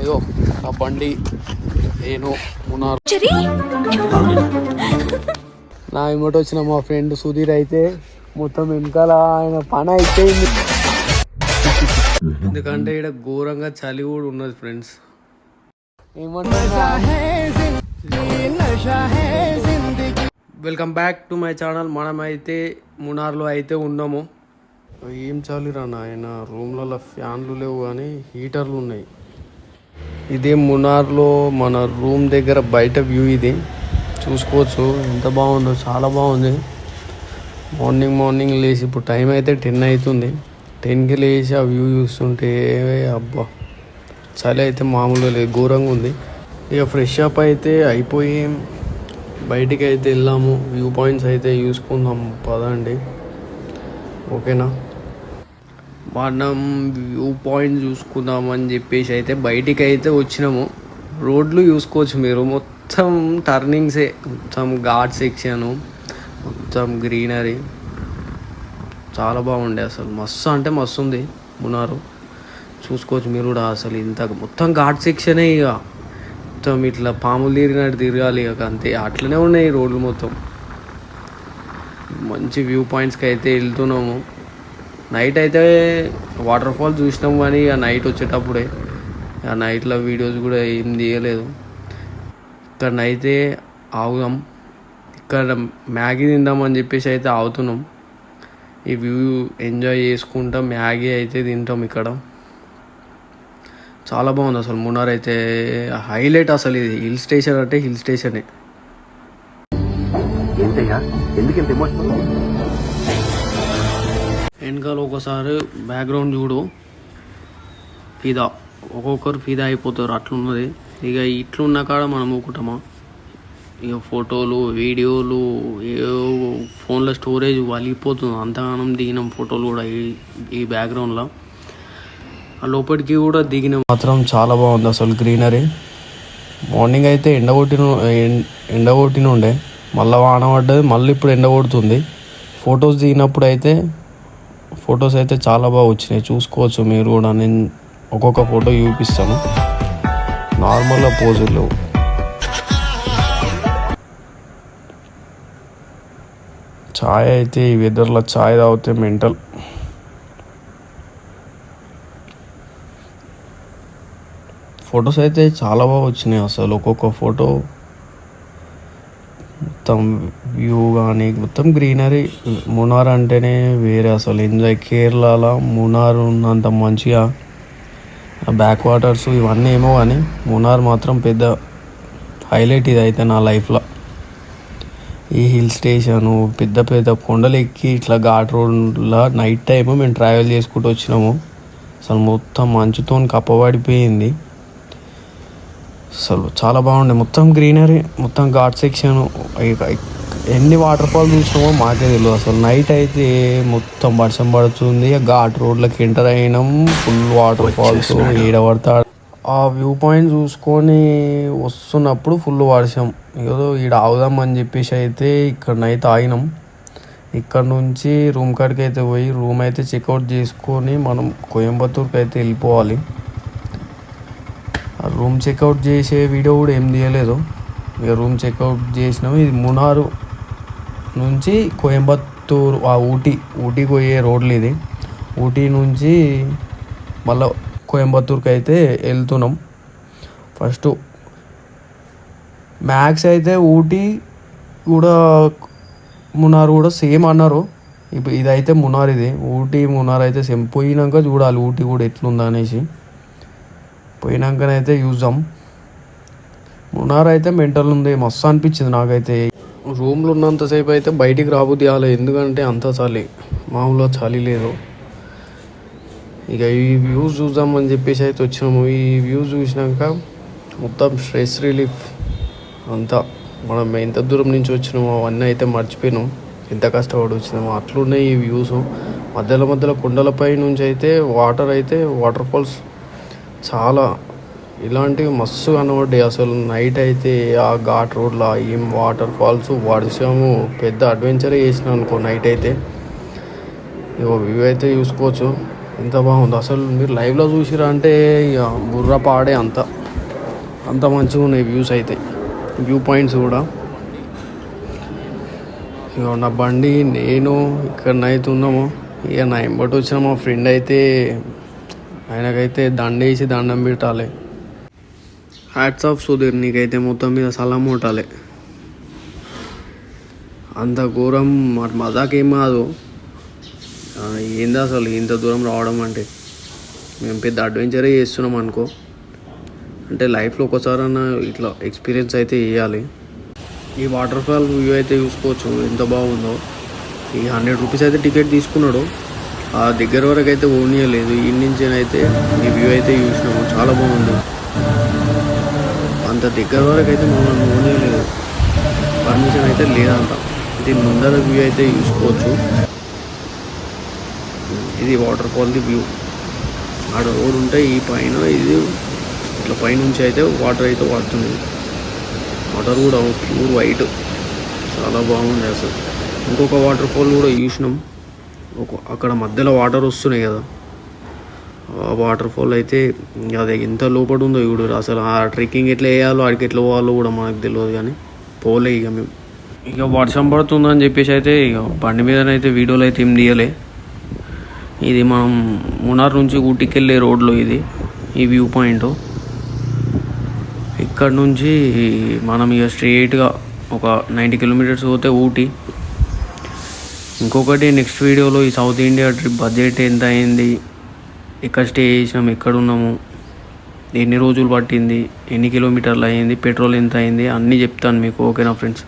అయ్యో ఆ బండి నేను మునార్ నా ఇమ్మటి వచ్చిన మా ఫ్రెండ్ సుధీర్ అయితే మొత్తం వెనకాల ఆయన పని అయిపోయింది. ఎందుకంటే ఇక్కడ ఘోరంగా చలి కూడా ఉన్నది friends. Welcome back to my channel. మనమైతే మునార్లో అయితే ఉన్నాము. ఏం చాలిరా నాయన, రూమ్లలో ఫ్యాన్లు లేవు కానీ హీటర్లు ఉన్నాయి. ఇదే మునార్లో మన రూమ్ దగ్గర బయట వ్యూ ఇది చూసుకోవచ్చు. ఎంత బాగుందో, చాలా బాగుంది. మార్నింగ్ లేచి ఇప్పుడు టైం అయితే 10 అవుతుంది. 10కి లేచి ఆ వ్యూ చూస్తుంటే అబ్బా చలి అయితే మామూలుగా లేదు, ఘోరంగా ఉంది. ఇక ఫ్రెష్ అప్ అయితే అయిపోయి బయటికి అయితే వెళ్ళాము. వ్యూ పాయింట్స్ అయితే చూసుకుందాం పదండి, ఓకేనా. మనం వ్యూ పాయింట్ చూసుకుందామని చెప్పేసి అయితే బయటికి అయితే వచ్చినాము. రోడ్లు చూసుకోవచ్చు మీరు, మొత్తం టర్నింగ్సే, మొత్తం ఘాట్ సెక్షను, మొత్తం గ్రీనరీ, చాలా బాగుండే. అసలు మస్తు అంటే మస్తు ఉంది మునారు. చూసుకోవచ్చు మీరు కూడా. అసలు ఇంత మొత్తం ఘాట్ సెక్షనే, ఇక మొత్తం ఇట్లా పాములు తిరిగినట్టు తిరగాలి ఇక, అంతే అట్లనే ఉన్నాయి రోడ్లు మొత్తం. మంచి వ్యూ పాయింట్స్కి అయితే వెళ్తున్నాము. నైట్ అయితే వాటర్ ఫాల్ చూసినాము కానీ ఆ నైట్ వచ్చేటప్పుడే, ఆ నైట్లో వీడియోస్ కూడా ఏం తీయలేదు. ఇక్కడనైతే ఆగుదాం, ఇక్కడ మ్యాగీ తిందామని చెప్పేసి అయితే ఆగుతున్నాం. ఈ వ్యూ ఎంజాయ్ చేసుకుంటాం, మ్యాగీ అయితే తింటాం ఇక్కడ. చాలా బాగుంది అసలు మునార్ అయితే, హైలైట్ అసలు. ఇది హిల్ స్టేషన్ అంటే హిల్ స్టేషనే. వెనకాల ఒకసారి బ్యాక్గ్రౌండ్ చూడు, ఫిదా, ఒక్కొక్కరు ఫిదా అయిపోతారు, అట్లున్నది. ఇక ఇట్లున్న కాడ మనం ఊకుంటామా, ఇక ఫోటోలు వీడియోలు ఫోన్లో స్టోరేజ్ వలిగిపోతుంది, అంతగానం దిగినాం ఫోటోలు కూడా ఈ బ్యాక్గ్రౌండ్లో. ఆ లోపలికి కూడా దిగినాం. మాత్రం చాలా బాగుంది అసలు గ్రీనరీ. మార్నింగ్ అయితే ఎండ కొట్టిన ఉండే, మళ్ళీ వాన పడ్డది, మళ్ళీ ఇప్పుడు ఎండ కొడుతుంది. ఫొటోస్ దిగినప్పుడు అయితే ఫొటోస్ అయితే చాలా బాగా వచ్చినాయి, చూసుకోవచ్చు మీరు కూడా. నేను ఒక్కొక్క ఫోటో చూపిస్తాను, నార్మల్గా పోజులు. ఛాయ్ అయితే ఈ వెదర్లో ఛాయ్ తాగితే మెంటల్. ఫొటోస్ అయితే చాలా బాగా వచ్చినాయి అసలు. ఒక్కొక్క ఫోటో మొత్తం వ్యూ కానీ మొత్తం గ్రీనరీ. మునార్ అంటేనే వేరే అసలు ఎంజాయ్. కేరళలో మునార్ ఉన్నంత మంచిగా బ్యాక్ వాటర్స్ ఇవన్నీ ఏమో కానీ మునార్ మాత్రం పెద్ద హైలైట్ ఇది అయితే నా లైఫ్లో. ఈ హిల్ స్టేషను, పెద్ద పెద్ద కొండలు ఎక్కి ఇట్లా ఘాట్ రోడ్లో నైట్ టైము మేము ట్రావెల్ చేసుకుంటూ వచ్చినాము. అసలు మొత్తం మంచుతో కప్పబడిపోయింది. అసలు చాలా బాగుండే, మొత్తం గ్రీనరీ, మొత్తం ఘాట్ సెక్షన్. ఎన్ని వాటర్ ఫాల్ చూసినామో మాకే తెలియదు అసలు. నైట్ అయితే మొత్తం వర్షం పడుతుంది, ఘాట్ రోడ్లకి ఎంటర్ అయినాం, ఫుల్ వాటర్ ఫాల్స్ ఈడ పడతాడు. ఆ వ్యూ పాయింట్ చూసుకొని వస్తున్నప్పుడు ఫుల్ వర్షం. ఏదో ఈడ ఆగుదామని చెప్పేసి అయితే ఇక్కడనైతే ఆగినాం. ఇక్కడ నుంచి రూమ్ కాడికి అయితే పోయి రూమ్ అయితే చెక్అవుట్ చేసుకొని మనం కోయంబత్తూర్కి అయితే వెళ్ళిపోవాలి. రూమ్ చెక్అవుట్ చేసే వీడియో కూడా ఏం తీయలేదు. ఇక రూమ్ చెక్అవుట్ చేసినాము. ఇది మునారు నుంచి కోయంబత్తూరు, ఊటీకి పోయే రోడ్లు ఇది. ఊటీ నుంచి మళ్ళీ కోయంబత్తూర్కి అయితే వెళ్తున్నాం. ఫస్ట్ మ్యాక్స్ అయితే ఊటీ కూడా మునార్ కూడా సేమ్ అన్నారు. ఇప్పుడు ఇదైతే మునార్, ఇది ఊటీ మునార్ అయితే సేమ్. పోయినాక చూడాలి ఊటీ కూడా ఎట్లుందా అనేసి, పోయినాకనైతే చూద్దాం. మునార్ అయితే మెంటల్ ఉంది, మస్తు అనిపించింది నాకైతే. రూమ్లో ఉన్నంతసేపు అయితే బయటికి రాబుద్ది కాలేదు, ఎందుకంటే అంత చలి, మామూలుగా చలి లేదు. ఇక ఈ వ్యూస్ చూద్దామని చెప్పేసి అయితే వచ్చినాము. ఈ వ్యూస్ చూసినాక మొత్తం స్ట్రెస్ రిలీఫ్ అంతా. మనం ఎంత దూరం నుంచి వచ్చినామో అవన్నీ అయితే మర్చిపోయినాం, ఎంత కష్టపడి వచ్చినామో. అట్లున్నాయి ఈ వ్యూస్. మధ్యలో కొండలపై నుంచి అయితే వాటర్ ఫాల్స్ చాలా ఇలాంటివి మస్తు కనబడ్డాయి అసలు. నైట్ అయితే ఆ ఘాట్ రోడ్లో ఏం వాటర్ ఫాల్స్, వర్షము, పెద్ద అడ్వెంచరే చేసినాం అనుకో నైట్ అయితే. ఇగో వ్యూ అయితే చూసుకోవచ్చు ఎంత బాగుంది అసలు. మీరు లైవ్లో చూసిరా అంటే ఇక బుర్ర పాడే అంతా. అంత మంచిగా ఉన్నాయి వ్యూస్ అయితే, వ్యూ పాయింట్స్ కూడా. ఇక నా బండి నేను ఇక్కడనైతే ఉన్నాము. ఇక నా ఎంబటి వచ్చిన మా ఫ్రెండ్ అయితే ఆయనకైతే దండేసి దండం పెట్టాలి. హ్యాట్స్ ఆఫ్ సుధీర్, నీకైతే మొత్తం మీద సలాం కొట్టాలి. అంత ఘోరం మజాకేం కాదు. ఏంది అసలు ఇంత దూరం రావడం అంటే, మేము పెద్ద అడ్వెంచరే చేస్తున్నాం అనుకో. అంటే లైఫ్లో ఒకసారన్నా ఇట్లా ఎక్స్పీరియన్స్ అయితే చేయాలి. ఈ వాటర్ ఫాల్ వ్యూ అయితే చూసుకోవచ్చు ఎంత బాగుందో. ఈ 100 రూపీస్ అయితే టికెట్ తీసుకున్నాడు. ఆ దగ్గర వరకు అయితే ఓనియలేదు. ఈ నుంచి అయితే ఈ వ్యూ అయితే చూసినాము, చాలా బాగుంది. అంత దగ్గర వరకు అయితే మమ్మల్ని ఓనియలేదు, పర్మిషన్ అయితే లేదంట. దీని ముందర వ్యూ అయితే చూసుకోవచ్చు. ఇది వాటర్ ఫాల్ది వ్యూ. ఆడ రోడ్ ఉంటే ఈ పైన ఇది ఇట్లా పైనుంచి అయితే వాటర్ అయితే పడుతుంది. వాటర్ కూడా ప్యూర్ వైట్, చాలా బాగుంది అసలు. ఇంకొక వాటర్ ఫాల్ కూడా చూసినాం, అక్కడ మధ్యలో వాటర్ వస్తున్నాయి కదా, ఆ వాటర్ ఫాల్ అయితే అది ఎంత లోపల ఉందో చూడు. అసలు ఆ ట్రెక్కింగ్ ఎట్లా వేయాలో ఆడికి ఎట్లా పోవాలో కూడా మనకు తెలియదు, కానీ పోలే ఇక మేము. ఇక వర్షం పడుతుందని చెప్పేసి అయితే ఇక బండి మీదనైతే వీడియోలు అయితే ఏం తీయలే. ఇది మనం మునార్ నుంచి ఊటీకి వెళ్ళే రోడ్లో ఇది ఈ వ్యూ పాయింట్. ఇక్కడ నుంచి మనం ఇక స్ట్రెయిట్గా ఒక 90 కిలోమీటర్స్ పోతే ఊటీ. ఇంకొకటి నెక్స్ట్ వీడియోలో ఈ సౌత్ ఇండియా ట్రిప్ బడ్జెట్ ఎంత అయింది, ఎక్కడ స్టే చేసినాం, ఎక్కడ ఉన్నాము, ఎన్ని రోజులు పట్టింది, ఎన్ని కిలోమీటర్లు అయ్యింది, పెట్రోల్ ఎంత అయింది అన్నీ చెప్తాను మీకు. ఓకేనా ఫ్రెండ్స్?